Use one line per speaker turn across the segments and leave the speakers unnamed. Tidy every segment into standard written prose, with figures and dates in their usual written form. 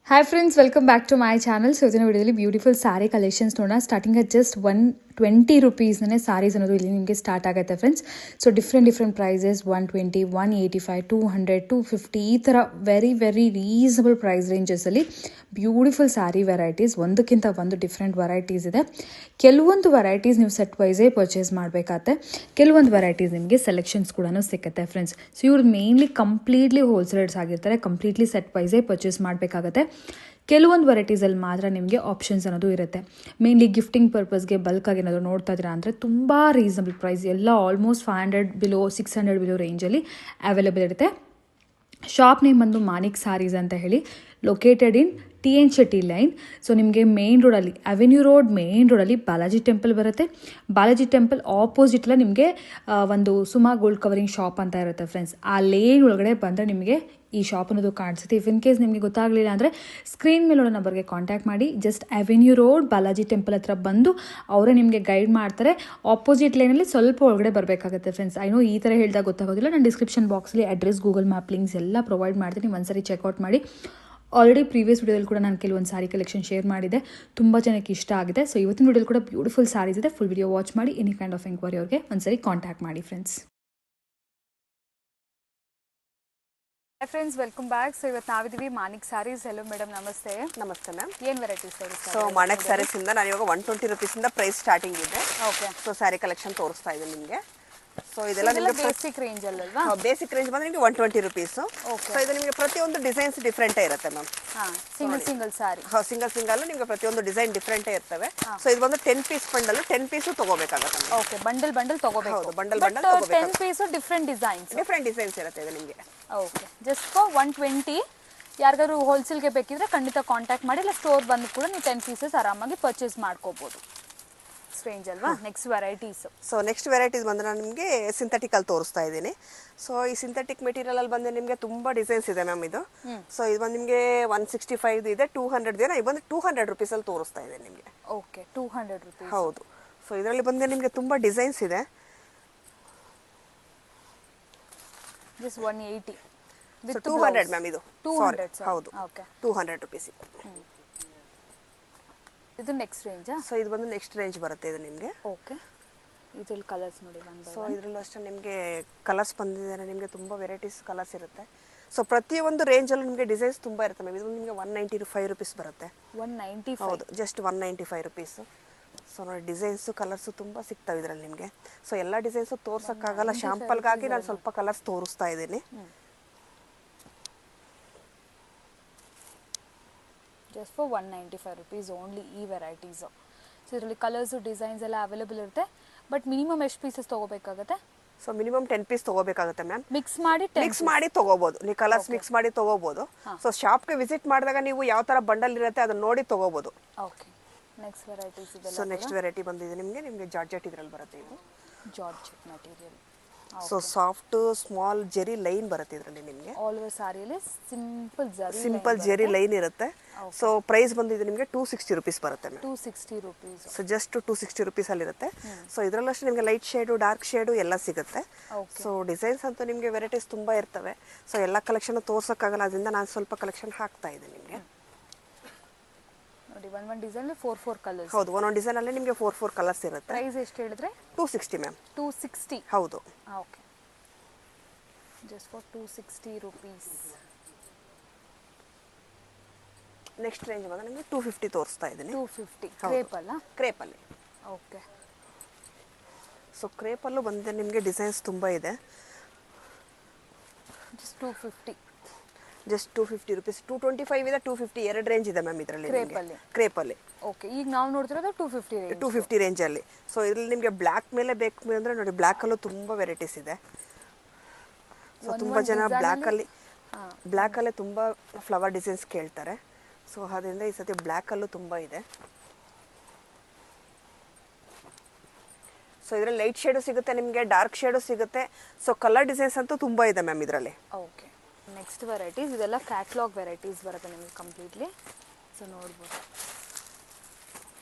Hi friends, welcome back to my channel. So ಇದನ್ನ ವಿಡಿಯೋದಲ್ಲಿ beautiful ಸಾರಿ collections ನೋಡೋಣ. Starting at just 120 ರುಪೀಸ್ನೇ saris ಅನ್ನೋದು ಇಲ್ಲಿ ನಿಮಗೆ ಸ್ಟಾರ್ಟ್ ಆಗುತ್ತೆ ಫ್ರೆಂಡ್ಸ್. ಸೊ ಡಿಫ್ರೆಂಟ್ ಪ್ರೈಸಸ್ 120, 185, 200, 250 ಈ ಥರ ವೆರಿ ರೀಸನಬಲ್ ಪ್ರೈಸ್ ರೇಂಜಸಲ್ಲಿ ಬ್ಯೂಟಿಫುಲ್ ಸ್ಯಾರಿ ವೆರೈಟೀಸ್ ಒಂದಕ್ಕಿಂತ ಒಂದು ಡಿಫ್ರೆಂಟ್ ವೆರೈಟೀಸ್ ಇದೆ. ಕೆಲವೊಂದು ವೆರೈಟೀಸ್ ನೀವು ಸೆಟ್ ವೈಸೇ ಪರ್ಚೇಸ್ ಮಾಡಬೇಕಾಗತ್ತೆ, ಕೆಲವೊಂದು ವೆರೈಟೀಸ್ ನಿಮಗೆ ಸೆಲೆಕ್ಷನ್ಸ್ ಕೂಡ ಸಿಗುತ್ತೆ ಫ್ರೆಂಡ್ಸ್. ಸೊ ಇವ್ರು ಮೇನ್ಲಿ ಕಂಪ್ಲೀಟ್ಲಿ ಹೋಲ್ಸೇಲರ್ಸ್ ಆಗಿರ್ತಾರೆ, ಕಂಪ್ಲೀಟ್ಲಿ ಸೆಟ್ ವೈಸೇ ಪರ್ಚೇಸ್ ಮಾಡಬೇಕಾಗತ್ತೆ. ಕೆಲವೊಂದು ವೆರೈಟೀಸಲ್ಲಿ ಮಾತ್ರ ನಿಮಗೆ ಆಪ್ಷನ್ಸ್ ಅನ್ನೋದು ಇರುತ್ತೆ. ಮೇನ್ಲಿ ಗಿಫ್ಟಿಂಗ್ ಪರ್ಪಸ್ಗೆ ಬಲ್ಕಾಗಿ ಏನಾದರೂ ನೋಡ್ತಾ ಇದ್ದೀರಾ ಅಂದರೆ ತುಂಬ ರೀಸನಬಲ್ ಪ್ರೈಸ್, ಎಲ್ಲ ಆಲ್ಮೋಸ್ಟ್ 500 ಬಿಲೋ 600 ಬಿಲೋ ರೇಂಜಲ್ಲಿ ಅವೈಲೇಬಲ್ ಇರುತ್ತೆ. ಶಾಪ್ ನೇಮ್ ಬಂದು ಮಾನಿಕ್ ಸಾರೀಸ್ ಅಂತ ಹೇಳಿ, located in TN Shetty line. So ನಿಮಗೆ ಮೇನ್ ರೋಡಲ್ಲಿ ಅವೆನ್ಯೂ ರೋಡ್ ಮೇನ್ ರೋಡಲ್ಲಿ ಬಾಲಾಜಿ ಟೆಂಪಲ್ ಬರುತ್ತೆ. ಬಾಲಾಜಿ ಟೆಂಪಲ್ ಆಪೋಸಿಟ್ಲ ನಿಮಗೆ ಒಂದು ಸುಮಾ ಗೋಲ್ಡ್ ಕವರಿಂಗ್ ಶಾಪ್ ಅಂತ ಇರುತ್ತೆ ಫ್ರೆಂಡ್ಸ್. ಆ ಲೇನ್ ಒಳಗಡೆ ಬಂದರೆ ನಿಮಗೆ ಈ ಶಾಪ್ ಅನ್ನೋದು ಕಾಣಿಸುತ್ತೆ. ಇಫ್ ಇನ್ ಕೇಸ್ ನಿಮಗೆ ಗೊತ್ತಾಗಲಿಲ್ಲ ಅಂದರೆ ಸ್ಕ್ರೀನ್ ಮೇಲೆ ನಂಬರ್ಗೆ ಕಾಂಟ್ಯಾಕ್ಟ್ ಮಾಡಿ. Just avenue road Balaji temple ಹತ್ರ ಬಂದು ಅವರೇ ನಿಮಗೆ ಗೈಡ್ ಮಾಡ್ತಾರೆ. ಆಪೋಸಿಟ್ ಲೈನಲ್ಲಿ ಸ್ವಲ್ಪ ಒಳಗಡೆ ಬರಬೇಕಾಗುತ್ತೆ ಫ್ರೆಂಡ್ಸ್. ಐ ನೋ ಈ ಥರ ಹೇಳಿದಾಗ ಗೊತ್ತಾಗೋದಿಲ್ಲ, ನಾನು ಡಿಸ್ಕ್ರಿಪ್ಷನ್ ಬಾಕ್ಸಲ್ಲಿ ಅಡ್ರೆಸ್, ಗೂಗಲ್ ಮ್ಯಾಪ್ ಲಿಂಕ್ಸ್ ಎಲ್ಲ ಪ್ರೊವೈಡ್ ಮಾಡ್ತೀನಿ, ಒಂದ್ಸರಿ ಚೆಕ್ಔಟ್ ಮಾಡಿ. ಆಲ್ರೆಡಿ ಪ್ರೀವಿಯಸ್ ವಿಡಿಯೋದಲ್ಲಿ ಕೂಡ ನಾನು ಕೆಲವೊಂದು ಸಾರಿ ಕಲೆಕ್ಷನ್ ಶೇರ್ ಮಾಡಿದೆ, ತುಂಬ ಜನಕ್ಕೆ ಇಷ್ಟ ಆಗಿದೆ. ಸೊ ಇವತ್ತಿನ ವಿಡಿಯೋದಲ್ಲಿ ಕೂಡ ಬ್ಯೂಟಿಫುಲ್ ಸಾರೀಸ್ ಇದೆ, ಫುಲ್ ವಿಡಿಯೋ ವಾಚ್ ಮಾಡಿ. ಎನಿ ಕೈಂಡ್ ಆಫ್ ಎಂಕ್ವೈರಿ ಅವ್ರಿಗೆ ಒಂದ್ಸರಿ ಕಾಂಟ್ಯಾಕ್ಟ್ ಮಾಡಿ friends. Friends welcome back. So ಇವತ್ತು ನಾವಿದ್ದೀವಿ ಮಾನಿಕ್ ಸಾರೀಸ್. ಹೆಲೋ ಮೇಡಮ್, ನಮಸ್ತೆ.
ನಮಸ್ತೆ ಮ್ಯಾಮ್.
ಏನು ವೆರೈಟೀಸ್ ತೋರಿಸ್ತಾ?
ಸೊ ಮಾನಿಕ್ ಸ್ಯಾರೀಸ್ ಇಂದ ನಾನು ಇವಾಗ 120 ರುಪೀಸಿಂದ ಪ್ರೈಸ್ ಸ್ಟಾರ್ಟಿಂಗ್ ಇದೆ.
ಓಕೆ.
ಸೊ ಸ್ಯಾರಿ ಕಲೆಕ್ಷನ್ ತೋರಿಸ್ತಾ ಇದೆ ನಿಮಗೆ. ಸೊ ಇದೆಲ್ಲ ನಿಮಗೆ
ಬೇಸಿಕ್ ರೇಂಜ್ ಅಲ್ವಾ?
ಬೇಸಿಕ್ ರೇಂಜ್ ಬಂದ್ರೆ ನಿಮಗೆ 120 ರುಪೀಸ್. ಸೊ ಇದು ನಿಮಗೆ ಪ್ರತಿಯೊಂದು ಡಿಸೈನ್ಸ್ ಡಿಫ್ರೆಂಟ್ ಇರುತ್ತೆ ಮ್ಯಾಮ್.
ಸಿಂಗಲ್ ಸಾರಿ.
ಸಿಂಗಲ್ ನಿಮಗೆ ಪ್ರತಿಯೊಂದು ಡಿಸೈನ್ ಡಿಫ್ರೆಂಟ್ ಇರ್ತವೆ. ಸೊ ಇದು ಬಂದು 10 ಪೀಸ್ ಬಂಡಲ್, 10 ಪೀಸ್ ತಗೋಬೇಕಾಗುತ್ತೆ.
ಓಕೆ, ಬಂಡಲ್ ತಗೋಬೇಕು.
ಹೌದು, ಬಂಡಲ್ ತಗೋಬೇಕು.
10 ಪೀಸ್ ಡಿಫ್ರೆಂಟ್ ಡಿಸೈನ್ಸ್
ಇರುತ್ತೆ ಇದು ನಿಮಗೆ.
Okay, just for 120. ಯಾರಿಗಾದ್ರು ಹೋಲ್ಸೇಲ್ಗೆ ಬೇಕಿದ್ರೆ ಖಂಡಿತ ಕಾಂಟ್ಯಾಕ್ಟ್ ಮಾಡಿ, ಇಲ್ಲ ಸ್ಟೋರ್ ಬಂದು ಕೂಡ ನೀವು 10 ಪೀಸಸ್ ಆರಾಮಾಗಿ ಪರ್ಚೇಸ್ ಮಾಡ್ಕೋಬಹುದು. ರೇಂಜ್ ಅಲ್ವಾ? Next varieties.
So next varieties ಬಂದ್ರೆ ನಾನು ನಿಮಗೆ ಸಿಂಥೆಟಿಕ್ ಅಲ್ಲಿ ತೋರಿಸ್ತಾ ಇದ್ದೀನಿ. ಸೊ ಈ ಸಿಂಥೆಟಿಕ್ ಮೆಟೀರಿಯಲ್ ಅಲ್ಲಿ ಬಂದು ನಿಮಗೆ ತುಂಬಾ ಡಿಸೈನ್ಸ್ ಇದೆ ಮ್ಯಾಮ್. ಇದು ಸೊ ಇದು ಬಂದು ನಿಮಗೆ 165 ಇದೆ, 200 ಇದೆ. ಇದು ಬಂದು 200 ರುಪೀಸ್ ಅಲ್ಲಿ ತೋರಿಸ್ತಾ ಇದೆ ನಿಮಗೆ.
Okay, 200 rupees.
ಹೌದು. ಸೊ ಇದರಲ್ಲಿ ಬಂದು ನಿಮಗೆ ತುಂಬಾ ಡಿಸೈನ್ಸ್ ಇದೆ.
Just 180
with 200 ma'am. ಇದು
200.
ಹೌದು. Okay, 200 rupees.
ಇದು ನೆಕ್ಸ್ಟ್ ರೇಂಜ್.
ಸೊ ಇದು ಬಂದು ನೆಕ್ಸ್ಟ್ ರೇಂಜ್ ಬರುತ್ತೆ ಇದು ನಿಮಗೆ.
ಓಕೆ, ಇದ್ರಲ್ಲಿ ಕಲರ್ಸ್ ನೋಡಿ.
ಸೊ ಇದರಲ್ಲೂ ಅಷ್ಟೇ ನಿಮಗೆ ಕಲರ್ಸ್ ಬಂದಿದ್ದಾರೆ. ನಿಮಗೆ ತುಂಬ ವೆರೈಟೀಸ್ ಕಲರ್ಸ್ ಇರುತ್ತೆ. ಸೊ ಪ್ರತಿಯೊಂದು ರೇಂಜಲ್ಲೂ ನಿಮಗೆ ಡಿಸೈನ್ಸ್ ತುಂಬ ಇರುತ್ತೆ ಮ್ಯಾಮ್. ಇದು ನಿಮಗೆ 195 ರುಪೀಸ್ ಬರುತ್ತೆ.
195?
ಹೌದು, ಜಸ್ಟ್ 195 ರುಪೀಸ್. ಸೊ ನೋಡಿ, ಡಿಸೈನ್ಸು ಕಲರ್ಸು ತುಂಬ ಸಿಗ್ತವೆ ಇದರಲ್ಲಿ ನಿಮಗೆ. ಸೊ ಎಲ್ಲ ಡಿಸೈನ್ಸು ತೋರ್ಸೋಕ್ಕಾಗಲ್ಲ, ಶಾಂಪಲ್ಗಾಗಿ ನಾನು ಸ್ವಲ್ಪ ಕಲರ್ಸ್ ತೋರಿಸ್ತಾ ಇದ್ದೀನಿ.
ಜಸ್ಟ್ ಫಾರ್ 195 ರುಪೀಸ್ ಓನ್ಲಿ ಈ ವೆರೈಟೀಸು. ಸೊ ಇದರಲ್ಲಿ ಕಲರ್ಸು ಡಿಸೈನ್ಸ್ ಎಲ್ಲ ಅವೈಲೇಬಲ್ ಇರುತ್ತೆ. ಬಟ್ ಮಿನಿಮಮ್ ಎಷ್ಟು ಪೀಸಸ್ ತೊಗೋಬೇಕಾಗುತ್ತೆ?
ಸೊ ಮಿನಿಮಮ್ 10 ಪೀಸ್ ತೊಗೋಬೇಕಾಗುತ್ತೆ ಮ್ಯಾಮ್.
ಮಿಕ್ಸ್ ಮಾಡಿ
ತೊಗೋಬೋದು ನೀವು, ಕಲರ್ಸ್ ಮಿಕ್ಸ್ ಮಾಡಿ ತೊಗೋಬೋದು. ಸೊ ಶಾಪ್ಗೆ ವಿಸಿಟ್ ಮಾಡಿದಾಗ ನೀವು ಯಾವ ಥರ ಬಂಡಲ್ ಇರುತ್ತೆ ಅದನ್ನ ನೋಡಿ ತೊಗೋಬೋದು.
ಓಕೆ, ನೆಕ್ಸ್ಟ್ ವೆರೈಟೀಸ್ ಇದೆ.
ಸೊ ನೆಕ್ಸ್ಟ್ ವೆರೈಟಿ ಬಂದಿದೆ ನಿಮಗೆ ಜಾರ್ಜೆಟ್ ಇದರಲ್ಲಿ ಬರುತ್ತೆ. ಇದು
georgette material.
So soft small zari line ಬರುತ್ತೆ ಇದರಲ್ಲಿ ನಿಮಗೆ.
ಆಲ್ ಓವರ್ ಸಾರಿಯಲ್ಲಿ
ಸಿಂಪಲ್ ಜೆರಿ ಲೈನ್ ಇರುತ್ತೆ. ಸೊ ಪ್ರೈಸ್ ಬಂದಿದೆ ನಿಮಗೆ 260 ರುಪೀಸ್ ಬರುತ್ತೆ ma'am.
260 rupees.
So just 260 rupees ಅಲ್ಲಿ ಇರುತ್ತೆ. ಸೊ ಇದರಲ್ಲೂ ಅಷ್ಟೇ ನಿಮಗೆ ಲೈಟ್ ಶೇಡು, ಡಾರ್ಕ್ ಶೇಡು ಎಲ್ಲ ಸಿಗುತ್ತೆ. ಸೊ ಡಿಸೈನ್ಸ್ ಅಂತೂ ನಿಮಗೆ ವೆರೈಟೀಸ್ ತುಂಬಾ ಇರ್ತವೆ. ಸೊ ಎಲ್ಲ ಕಲೆಕ್ಷನ್ ತೋರ್ಸೋಕ್ಕಾಗಲ್ಲ, ಅದರಿಂದ ನಾನು ಸ್ವಲ್ಪ ಕಲೆಕ್ಷನ್ ಹಾಕ್ತಾ ಇದ್ದೀನಿ ನಿಮಗೆ.
ನೋಡಿ, ಒಂದೊಂದು ಡಿಸೈನ್ 4 ಕಲರ್ಸ್.
ಹೌದು, ಒಂದೊಂದು ಡಿಸೈನ್ ಅಲ್ಲಿ ನಿಮಗೆ 4 ಕಲರ್ಸ್ ಇರುತ್ತೆ.
ಪ್ರೈಸ್ ಎಷ್ಟು ಹೇಳಿದ್ರೆ?
260 ಮ್ಯಾಮ್.
260.
ಹೌದು.
Okay, just for 260 rupees.
Next range ಬಂದ್ರೆ ನಿಮಗೆ 250 ತೋರಿಸ್ತಾ ಇದ್ದೀನಿ.
250 ಕ್ರೇಪ್ ಅಲ್ಲ?
ಕ್ರೇಪ್ ಅಲ್ಲಿ.
ಓಕೆ.
ಸೊ ಕ್ರೇಪ್ ಅಲ್ಲೂ ಬಂದಿದೆ ನಿಮಗೆ ಡಿಸೈನ್ಸ್ ತುಂಬಾ ಇದೆ.
ಜಸ್ಟ್ 250.
Just 250 rupees. 225 ಇದೆ, 250 ಎರಡು ರೇಂಜ್ ಇದೆ ಮ್ಯಾಮ್ ಇದರಲ್ಲಿ. ಕ್ರೇಪ್ ಅಲ್ಲಿ.
ಓಕೆ, ಈಗ ನಾವು ನೋಡ್ತಿರೋದು 250
ರೇಂಜ್ ಅಲ್ಲಿ. ಸೊ ಇದರಲ್ಲಿ ನಿಮಗೆ ಬ್ಲ್ಯಾಕ್ ಮೇಲೆ ಬೇಕು ಅಂದ್ರೆ ನೋಡಿ, ಬ್ಲ್ಯಾಕ್ ಅಲ್ಲೂ ತುಂಬಾ ವೆರೈಟೀಸ್ ಇದೆ. ಸೊ ತುಂಬಾ ಜನ ಬ್ಲ್ಯಾಕ್ ಅಲ್ಲೇ ತುಂಬಾ ಫ್ಲವರ್ ಡಿಸೈನ್ಸ್ ಕೇಳ್ತಾರೆ. ಸೊ ಅದರಿಂದ ಈ ಸತಿ ಬ್ಲ್ಯಾಕ್ ಅಲ್ಲೂ ತುಂಬಾ ಇದೆ. ಸೊ ಇದರಲ್ಲಿ ಲೈಟ್ ಶೇಡು ಸಿಗುತ್ತೆ ನಿಮಗೆ, ಡಾರ್ಕ್ ಶೇಡು ಸಿಗುತ್ತೆ. ಸೊ ಕಲರ್ ಡಿಸೈನ್ಸ್ ಅಂತೂ ತುಂಬಾ ಇದೆ ಮ್ಯಾಮ್ ಇದರಲ್ಲಿ.
ಓಕೆ, ನೆಕ್ಸ್ಟ್ ವೆರೈಟೀಸ್ ಇದೆಲ್ಲ ಕ್ಯಾಟ್ಲಾಗ್ ವೆರೈಟೀಸ್ ಬರುತ್ತೆ ನಿಮಗೆ ಕಂಪ್ಲೀಟ್ಲಿ. ಸೊ ನೋಡ್ಬೋದು.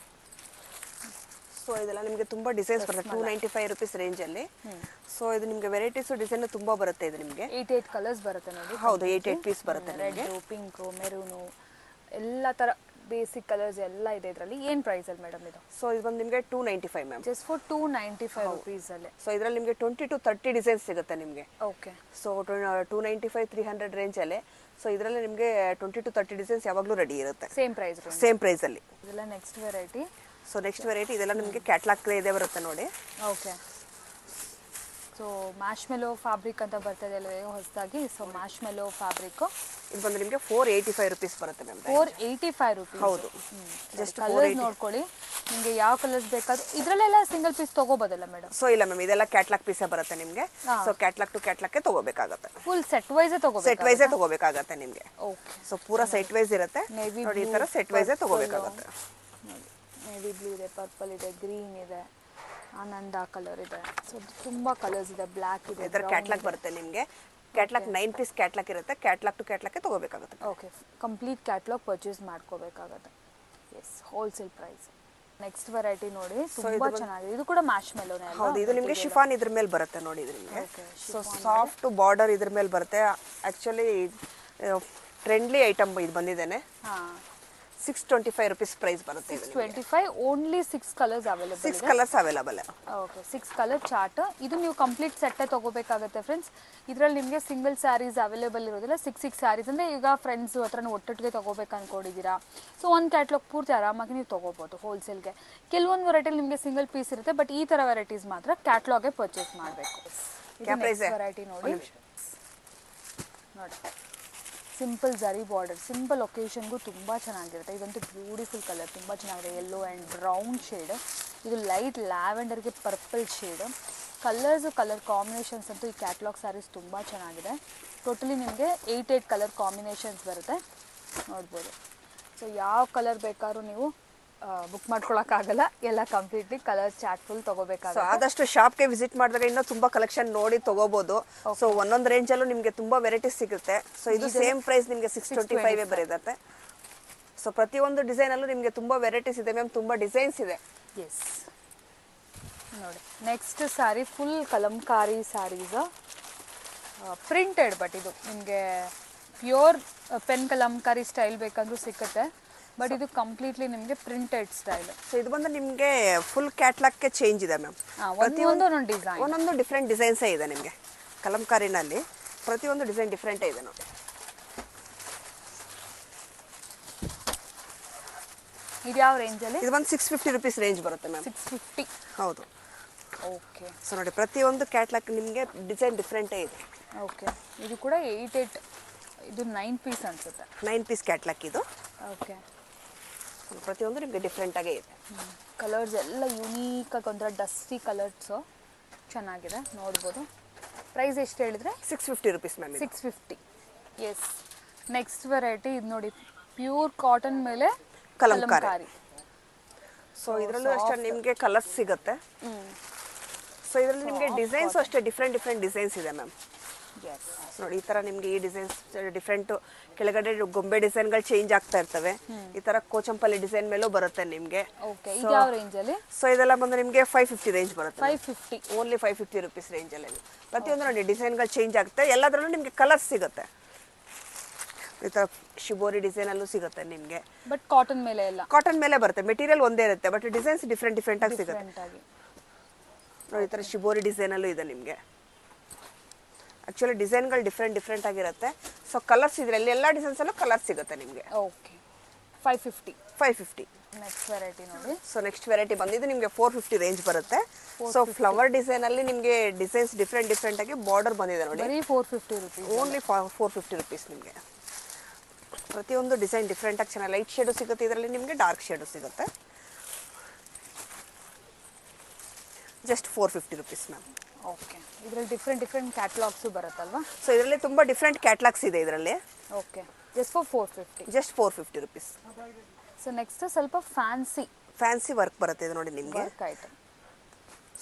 ಸೊ ಇದೆಲ್ಲ ನಿಮಗೆ ತುಂಬಾ ಡಿಸೈನ್ಸ್ ಬರುತ್ತೆ 295 ರುಪೀಸ್ ರೇಂಜ್ ಅಲ್ಲಿ. ಸೊ ಇದು ನಿಮಗೆ ವೆರೈಟೀಸ್ ಡಿಸೈನ್ ತುಂಬಾ ಬರುತ್ತೆ. ಇದು ನಿಮಗೆ
88 ಕಲರ್ಸ್ ಬರುತ್ತೆ ನೋಡಿ.
ಹೌದು, 88 ಪೀಸ್ ಬರುತ್ತೆ.
ರೆಡ್, ಪಿಂಕ್, ಮೆರೂನು ಎಲ್ಲ ಥರ ಬೇಸಿಕ್ ಕಲರ್ಸ್ ಎಲ್ಲ ಇದೆ ಇದರಲ್ಲಿ. ಏನು ಪ್ರೈಸಲ್ಲಿ ಮೇಡಮ್ ಇದು?
ಸೊ ಇದು ಬಂದು ನಿಮಗೆ 295 ಮ್ಯಾಮ್.
Just for 295 ರುಪೀಸಲ್ಲಿ.
ಸೊ ಇದರಲ್ಲಿ ನಿಮಗೆ 20 to 30 ಡಿಸೈನ್ಸ್ ಸಿಗುತ್ತೆ ನಿಮಗೆ.
ಓಕೆ.
ಸೊ 295 300 ರೇಂಜಲ್ಲೇ. ಸೊ ಇದರಲ್ಲಿ ನಿಮಗೆ 20 to 30 ಡಿಸೈನ್ಸ್ ಯಾವಾಗಲೂ ರೆಡಿ ಇರುತ್ತೆ.
Same price?
ಸೇಮ್ ಪ್ರೈಸಲ್ಲಿ.
ಇದೆಲ್ಲ next variety.
So next variety ಇದೆಲ್ಲ ನಿಮಗೆ ಕ್ಯಾಟ್ಲಾಗ್ ಇದೆ ಬರುತ್ತೆ ನೋಡಿ.
Okay. So marshmallow fabric ಅಂತ ಬರ್ತದೆ ಅಲ್ವೇ ಹೊಸದಾಗಿ. ಸೊ ಮ್ಯಾಶ್ ಮೆಲೋ ಫ್ಯಾಬ್ರಿಕ್
ಇದು ಬಂದು ನಿಮಗೆ 485 ರುಪೀಸ್ ಬರುತ್ತೆ ಮ್ಯಾಮ್.
485 ರುಪೀಸ್.
ಹೌದು.
ಜಸ್ಟ್ ಕಲರ್ಸ್ ನೋಡ್ಕೊಳ್ಳಿ, ನಿಮಗೆ ಯಾವ ಕಲರ್ಸ್ ಬೇಕಾದ್ರೂ. ಇದರಲ್ಲೆಲ್ಲ ಸಿಂಗಲ್ ಪೀಸ್ ತಗೋಬೋದಲ್ಲ ಮೇಡಮ್?
ಸೊ ಇಲ್ಲ ಮ್ಯಾಮ್, ಇದೆಲ್ಲ ಕ್ಯಾಟ್ಲಾಗ್ ಪೀಸೇ ಬರುತ್ತೆ ನಿಮಗೆ. ಸೊ ಕ್ಯಾಟ್ಲಾಗ್ ಟು ಕ್ಯಾಟ್ಲಾಗ್ಗೆ ತಗೋಬೇಕಾಗುತ್ತೆ.
ಫುಲ್ ಸೆಟ್ ವೈಸೇ ತಗೋಬೇಕು?
ಸೆಟ್ ವೈಸೇ ತಗೋಬೇಕಾಗತ್ತೆ ನಿಮಗೆ.
ಓಕೆ.
ಸೊ ಪೂರಾ ಸೆಟ್ ವೈಸ್ ಇರುತ್ತೆ ನೋಡಿ, ಈ ಥರ ಸೆಟ್ ವೈಸೇ ತಗೋಬೇಕಾಗುತ್ತೆ.
ನೇವಿ ಬ್ಲೂ ಇದೆ, ಪರ್ಪಲ್ ಇದೆ, ಗ್ರೀನ್ ಇದೆ, ಆನಂದ ಕಲರ್ ಇದೆ. ಸೊ ತುಂಬ ಕಲರ್ಸ್ ಇದೆ, ಬ್ಲ್ಯಾಕ್ ಇದೆ.
ಇದರ ಕ್ಯಾಟ್ಲಾಗ್ ಬರುತ್ತೆ ನಿಮಗೆ. ಕ್ಯಾಟ್ಲಾಗ್ 9 ಪೀಸ್ ಕ್ಯಾಟ್ಲಾಗ್ ಇರುತ್ತೆ. ಕ್ಯಾಟ್ಲಾಗ್ ಟು ಕ್ಯಾಟ್ಲಾಗ್ಗೆ ತಗೋಬೇಕಾಗುತ್ತೆ.
ಓಕೆ. ಕಂಪ್ಲೀಟ್ ಕ್ಯಾಟ್ಲಾಗ್ ಪರ್ಚೇಸ್ ಮಾಡ್ಕೋಬೇಕಾಗುತ್ತೆ. Yes, wholesale price. Next variety ನೋಡಿ, ತುಂಬ ಚೆನ್ನಾಗಿದೆ. ಇದು ಕೂಡ ಮ್ಯಾಶ್ ಮೆಲೋನೇ ಅಲ್ವಾ?
ಹೌದು. ಇದು ನಿಮಗೆ ಶಿಫಾನ್ ಇದ್ರ ಮೇಲೆ ಬರುತ್ತೆ ನೋಡಿ. ಇದು ನಿಮಗೆ ಸೊ ಸಾಫ್ಟ್ ಬಾರ್ಡರ್ ಇದ್ರ ಮೇಲೆ ಬರುತ್ತೆ. ಆ್ಯಕ್ಚುಲಿ ಟ್ರೆಂಡ್ಲಿ ಐಟಮ್ ಇದು ಬಂದಿದ್ದೇನೆ.
ಹಾಂ.
625 ರುಪೀಸ್ ಪ್ರೈಸ್ ಬರುತ್ತೆ.
625. Only 6 colours available.
6 colours available.
Okay. 6 colour chart. ಇದು ನೀವು ಕಂಪ್ಲೀಟ್ ಸೆಟ್ಟೇ ತೊಗೋಬೇಕಾಗುತ್ತೆ ಫ್ರೆಂಡ್ಸ್. ಇದರಲ್ಲಿ ನಿಮಗೆ ಸಿಂಗಲ್ ಸ್ಯಾರೀಸ್ ಅವೈಲೇಬಲ್ ಇರೋದಿಲ್ಲ. 6 ಸ್ಯಾರೀಸ್ ಅಂದರೆ ಈಗ ಫ್ರೆಂಡ್ಸ್ ಹತ್ರ ಒಟ್ಟೊಟ್ಟಿಗೆ ತೊಗೋಬೇಕು ಅಂದ್ಕೊಂಡಿದ್ದೀರಾ, ಸೊ ಒಂದು ಕ್ಯಾಟ್ಲಾಗ್ ಪೂರ್ತಿ ಆರಾಮಾಗಿ ನೀವು ತೊಗೋಬೋದು ಹೋಲ್ಸೇಲ್ಗೆ. ಕೆಲವೊಂದು ವೆರೈಟಿಲಿ ನಿಮಗೆ ಸಿಂಗಲ್ ಪೀಸ್ ಇರುತ್ತೆ, ಬಟ್ ಈ ಥರ ವೆರೈಟೀಸ್ ಮಾತ್ರ ಕ್ಯಾಟ್ಲಾಗೇ ಪರ್ಚೇಸ್ ಮಾಡಬೇಕು. ವೆರೈಟಿ ನೋಡಿ. ಸಿಂಪಲ್ ಜರಿ ಬಾರ್ಡರ್, ಸಿಂಪಲ್ ಒಕೇಶನ್ಗೂ ತುಂಬ ಚೆನ್ನಾಗಿರುತ್ತೆ. ಇದಂತೂ ಬ್ಯೂಟಿಫುಲ್ ಕಲರ್, ತುಂಬ ಚೆನ್ನಾಗಿದೆ. Yellow and brown shade. ಇದು ಲೈಟ್ ಲ್ಯಾವೆಂಡರ್ಗೆ ಪರ್ಪಲ್ ಶೇಡ್. ಕಲರ್ ಕಾಂಬಿನೇಷನ್ಸ್ ಅಂತೂ ಈ ಕ್ಯಾಟ್ಲಾಗ್ ಸ್ಯಾರೀಸ್ ತುಂಬ ಚೆನ್ನಾಗಿದೆ. ಟೋಟಲಿ ನಿಮಗೆ 8 ಕಲರ್ ಕಾಂಬಿನೇಷನ್ಸ್ ಬರುತ್ತೆ, ನೋಡ್ಬೋದು. ಸೊ ಯಾವ ಕಲರ್ ಬೇಕಾದ್ರೂ ನೀವು ಬುಕ್ ಮಾಡ್ಕೊಳಕ್ಕಾಗಲ್ಲ, ಎಲ್ಲ ಕಂಪ್ಲೀಟ್ಲಿ ಕಲರ್ ಚಾರ್ಟ್ ಫುಲ್ ತೊಗೋಬೇಕಾಗುತ್ತೆ.
ಆದಷ್ಟು ಶಾಪ್ಗೆ ವಿಸಿಟ್ ಮಾಡಿದಾಗ ಇನ್ನೂ ತುಂಬ ಕಲೆಕ್ಷನ್ ನೋಡಿ ತೊಗೋಬೋದು. ಸೊ ಒಂದೊಂದು ರೇಂಜಲ್ಲೂ ನಿಮಗೆ ತುಂಬ ವೆರೈಟೀಸ್ ಸಿಗುತ್ತೆ. ಸೊ ಇದು ಸೇಮ್ ಪ್ರೈಸ್ ನಿಮಗೆ 625 ಬರುತ್ತೆ. ಸೊ ಪ್ರತಿಯೊಂದು ಡಿಸೈನಲ್ಲೂ ನಿಮಗೆ ತುಂಬ ವೆರೈಟೀಸ್ ಇದೆ ಮ್ಯಾಮ್, ತುಂಬ ಡಿಸೈನ್ಸ್ ಇದೆ.
ಎಸ್ ನೋಡಿ. Next sari full Kalamkari saris, printed. But ಇದು ನಿಮಗೆ ಪ್ಯೂರ್ ಪೆನ್ ಕಲಂಕಾರಿ ಸ್ಟೈಲ್ ಬೇಕಂದ್ರೂ ಸಿಕ್ಕುತ್ತೆ, ಬಟ್ ಇದು ಕಂಪ್ಲೀಟ್ಲಿ ನಿಮಗೆ ಪ್ರಿಂಟೆಡ್ ಸ್ಟೈಲ್.
ಸೊ ಇದು ಬಂದು ನಿಮಗೆ ಫುಲ್ ಕ್ಯಾಟ್ಲಾಗ್ಗೆ ಚೇಂಜ್ ಇದೆ ಮ್ಯಾಮ್.
ಒಂದೊಂದು ಡಿಸೈನ್,
ಒಂದೊಂದು ಡಿಫ್ರೆಂಟ್ ಡಿಸೈನ್ಸೇ ಇದೆ ನಿಮಗೆ. ಕಲಂಕಾರಿನಲ್ಲಿ ಪ್ರತಿಯೊಂದು ಡಿಸೈನ್ ಡಿಫ್ರೆಂಟೇ ಇದೆ ನೋಡಿ.
ಇದು ಯಾವ ರೇಂಜಲ್ಲಿ?
ಇದು ಒಂದು 650 ರುಪೀಸ್ ರೇಂಜ್ ಬರುತ್ತೆ ಮ್ಯಾಮ್.
650.
ಹೌದು.
ಓಕೆ.
ಸೊ ನೋಡಿ, ಪ್ರತಿಯೊಂದು ಕ್ಯಾಟ್ಲಾಗ್ ನಿಮಗೆ ಡಿಸೈನ್ ಡಿಫ್ರೆಂಟೇ ಇದೆ.
ಓಕೆ. ಇದು ಕೂಡ 8 ಇದು 9 ಪೀಸ್ ಅನ್ಸುತ್ತೆ.
9 ಪೀಸ್ ಕ್ಯಾಟ್ಲಾಗ್ ಇದು.
ಓಕೆ.
ಪ್ರತಿಯೊಂದು ನಿಮಗೆ ಡಿಫ್ರೆಂಟಾಗೇ ಇದೆ.
ಕಲರ್ಸ್ ಎಲ್ಲ ಯೂನೀಕಾಗಿ ಒಂಥರ ಡಸ್ಟಿ ಕಲರ್ಸು ಚೆನ್ನಾಗಿದೆ, ನೋಡ್ಬೋದು. ಪ್ರೈಸ್ ಎಷ್ಟು ಹೇಳಿದ್ರೆ?
650 rupees ma'am.
650. Yes. Next variety ಇದು ನೋಡಿ, ಪ್ಯೂರ್ ಕಾಟನ್ ಮೇಲೆ
ಕಲಂಕಾರಿ. ಸೊ ಇದರಲ್ಲೂ ಅಷ್ಟೇ ನಿಮಗೆ ಕಲರ್ಸ್ ಸಿಗುತ್ತೆ. ಸೊ ಇದರಲ್ಲಿ ನಿಮಗೆ ಡಿಸೈನ್ಸ್ ಅಷ್ಟೇ ಡಿಫ್ರೆಂಟ್ ಡಿಸೈನ್ಸ್ ಇದೆ ಮ್ಯಾಮ್. ನೋಡಿ, ಈ ಥರ ನಿಮಗೆ ಈ ಡಿಸೈನ್ಸ್ ಡಿಫ್ರೆಂಟು. ಕೆಳಗಡೆ ಗೊಂಬೆ ಡಿಸೈನ್ಗಳು ಚೇಂಜ್ ಆಗ್ತಾ ಇರ್ತವೆ. ಈ ಥರ ಕೋಚಂಪಲ್ಲಿ ಡಿಸೈನ್ ಮೇಲೂ ಬರುತ್ತೆ ನಿಮಗೆ.
ಯಾವ ರೇಂಜಲ್ಲಿ?
ಸೊ ಇದೆಲ್ಲ ಬಂದು ನಿಮಗೆ 550 ರೇಂಜ್ ಬರುತ್ತೆ.
550.
ಓನ್ಲಿ 550 ರುಪೀಸ್ ರೇಂಜಲ್ಲಿ. ಪ್ರತಿಯೊಂದು ನೋಡಿ ಡಿಸೈನ್ಗಳು ಚೇಂಜ್ ಆಗುತ್ತೆ, ಎಲ್ಲದರಲ್ಲೂ ನಿಮಗೆ ಕಲರ್ಸ್ ಸಿಗುತ್ತೆ. ಈ ಥರ ಶಿಬೋರಿ ಡಿಸೈನಲ್ಲೂ ಸಿಗುತ್ತೆ ನಿಮಗೆ.
ಬಟ್ ಕಾಟನ್ ಮೇಲೆ ಎಲ್ಲ
ಕಾಟನ್ ಮೇಲೆ ಬರುತ್ತೆ. ಮೆಟೀರಿಯಲ್ ಒಂದೇ ಇರುತ್ತೆ, ಬಟ್ ಡಿಸೈನ್ಸ್ ಡಿಫ್ರೆಂಟ್ ಆಗಿ ಸಿಗುತ್ತೆ ನೋಡಿ. ಈ ಥರ ಶಿಬೋರಿ ಡಿಸೈನಲ್ಲೂ ಇದೆ ನಿಮಗೆ. ಆ್ಯಕ್ಚುಲಿ ಡಿಸೈನ್ಗಳು ಡಿಫ್ರೆಂಟ್ ಆಗಿರುತ್ತೆ. ಸೊ ಕಲರ್ಸ್ ಇದರಲ್ಲಿ ಎಲ್ಲ ಡಿಸೈನ್ಸಲ್ಲೂ ಕಲರ್ಸ್ ಸಿಗುತ್ತೆ ನಿಮಗೆ.
ಓಕೆ. 550.
ನೆಕ್ಸ್ಟ್
ವೆರೈಟಿ ನೋಡಿ.
ಸೊ ನೆಕ್ಸ್ಟ್ ವೆರೈಟಿ ಬಂದಿದ್ದು ನಿಮಗೆ 450 ರೇಂಜ್ ಬರುತ್ತೆ. ಸೊ ಫ್ಲವರ್ ಡಿಸೈನಲ್ಲಿ ನಿಮಗೆ ಡಿಸೈನ್ಸ್ ಡಿಫ್ರೆಂಟ್ ಆಗಿ ಬಾರ್ಡರ್ ಬಂದಿದೆ ನೋಡಿ.
450 ರುಪೀಸ್.
ಓನ್ಲಿ 450 ರುಪೀಸ್ ನಿಮಗೆ. ಪ್ರತಿಯೊಂದು ಡಿಸೈನ್ ಡಿಫ್ರೆಂಟಾಗಿ ಚೆನ್ನಾಗಿ ಲೈಟ್ ಶೇಡು ಸಿಗುತ್ತೆ, ಇದರಲ್ಲಿ ನಿಮಗೆ ಡಾರ್ಕ್ ಶೇಡು ಸಿಗುತ್ತೆ. Just 450 rupees ma'am.
ಓಕೆ. ಇದರಲ್ಲಿ ಡಿಫ್ರೆಂಟ್ ಕ್ಯಾಟಲಾಗ್ಸು ಬರುತ್ತಲ್ವಾ?
ಸೊ ಇದರಲ್ಲಿ ತುಂಬ ಡಿಫ್ರೆಂಟ್ ಕ್ಯಾಟಲಾಗ್ಸ್ ಇದೆ ಇದರಲ್ಲಿ.
Okay. Just for 450.
Just 450 rupees.
So next ಸ್ವಲ್ಪ ಫ್ಯಾನ್ಸಿ
ವರ್ಕ್ ಬರುತ್ತೆ ಇದು ನೋಡಿ ನಿಮಗೆ.
Work item.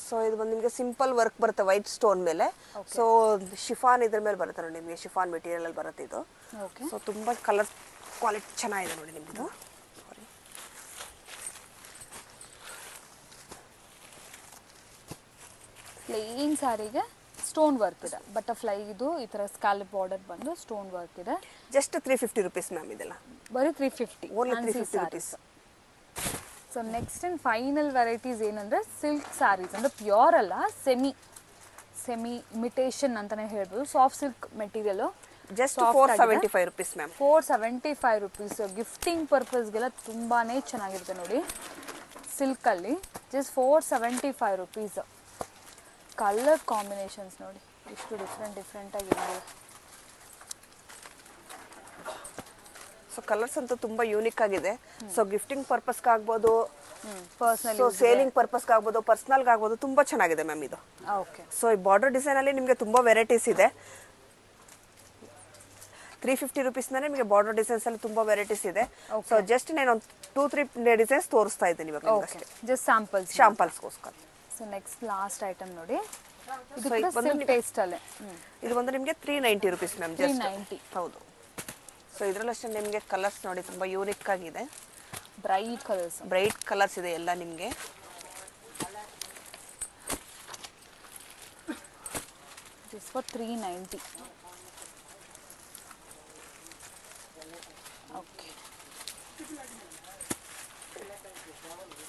ಸೊ ಇದು ಬಂದು ನಿಮಗೆ ಸಿಂಪಲ್ ವರ್ಕ್ ಬರುತ್ತೆ ವೈಟ್ ಸ್ಟೋನ್ ಮೇಲೆ. ಸೊ ಶಿಫಾನ್ ಇದ್ರ ಮೇಲೆ ಬರುತ್ತೆ ನೋಡಿ ನಿಮಗೆ. ಶಿಫಾನ್ ಮೆಟೀರಿಯಲ್ ಅಲ್ಲಿ ಬರುತ್ತೆ ಇದು.
ಓಕೆ.
ಸೊ ತುಂಬ ಕಲರ್ ಕ್ವಾಲಿಟಿ ಚೆನ್ನಾಗಿದೆ ನೋಡಿ ನಿಮ್ಮದು.
ಪ್ಲೇನ್ ಸ್ಯಾರಿಗೆ ಸ್ಟೋನ್ ವರ್ಕ್ ಇದೆ, ಬಟರ್ಫ್ಲೈ ಇದು ಈ ಥರ ಸ್ಕ್ಯಾಲಪ್ ಬಾರ್ಡರ್ ಬಂದು ಸ್ಟೋನ್ ವರ್ಕ್ ಇದೆ.
ಜಸ್ಟ್ 350 ರುಪೀಸ್ ಮ್ಯಾಮ್ ಇದೆಲ್ಲ.
ಬರೀ 350
only 350 rupees.
So next in final varieties ಏನಂದರೆ ಸಿಲ್ಕ್ ಸ್ಯಾರೀಸ್, ಅಂದರೆ ಪ್ಯೂರ್ ಅಲ್ಲ, ಸೆಮಿ ಇಮಿಟೇಷನ್ ಅಂತಲೇ ಹೇಳ್ಬೋದು. Soft silk material,
just 475 rupees ma'am.
475 rupees. Gifting ಪರ್ಪಸ್ಗೆಲ್ಲ ತುಂಬಾ ಚೆನ್ನಾಗಿರುತ್ತೆ ನೋಡಿ. ಸಿಲ್ಕಲ್ಲಿ ಜಸ್ಟ್ 475 ರುಪೀಸ್. ಕಲರ್ ಕಾಂಬಿನೇಷನ್ಸ್ ನೋಡಿ ಎಷ್ಟು ಡಿಫ್ರೆಂಟಾಗಿದೆ.
ಸೊ ಕಲರ್ಸ್ ಅಂತೂ ತುಂಬ ಯೂನಿಕ್ ಆಗಿದೆ. ಸೊ ಗಿಫ್ಟಿಂಗ್ ಪರ್ಪಸ್ಗಾಗ್ಬೋದು,
ಪರ್ಸನಲ್
ಸೊ ಸೇಲಿಂಗ್ ಪರ್ಪಸ್ಗಾಗ್ಬೋದು, ಪರ್ಸ್ನಲ್ಗಾಗ್ಬೋದು, ತುಂಬ ಚೆನ್ನಾಗಿದೆ ಮ್ಯಾಮ್ ಇದು.
ಓಕೆ.
ಸೊ ಈ ಬಾರ್ಡರ್ ಡಿಸೈನಲ್ಲಿ ನಿಮಗೆ ತುಂಬ ವೆರೈಟೀಸ್ ಇದೆ. 350 ರುಪೀಸ್ನಲ್ಲಿ ನಿಮಗೆ ಬಾರ್ಡರ್ ಡಿಸೈನ್ಸಲ್ಲಿ ತುಂಬ ವೆರೈಟೀಸ್ ಇದೆ. ಸೊ ಜಸ್ಟ್ ನಾನು 2-3 ಡಿಸೈನ್ಸ್ ತೋರಿಸ್ತಾ ಇದ್ದೀನಿ ಇವಾಗ ನಿಮಗೆ,
ಜಸ್ಟ್
ಶಾಂಪಲ್ಸ್ಗೋಸ್ಕರ.
ಸೊ ನೆಕ್ಸ್ಟ್ ಲಾಸ್ಟ್ ಐಟಮ್ ನೋಡಿ, ಇದು ಸಿಲ್ಕ್ ಟೇಸ್ಟಲ್ಲೇ.
ಇದು ಬಂದು ನಿಮಗೆ 390 ರುಪೀಸ್ ಮ್ಯಾಮ್.
390.
ಹೌದು. ಸೊ ಇದರಲ್ಲಷ್ಟೇ ನಿಮಗೆ ಕಲರ್ಸ್ ನೋಡಿ ತುಂಬ ಯೂನಿಕ್ ಆಗಿದೆ.
ಬ್ರೈಟ್
ಕಲರ್ಸ್ ಇದೆ ಎಲ್ಲ ನಿಮಗೆ.
This for 390. ಓಕೆ.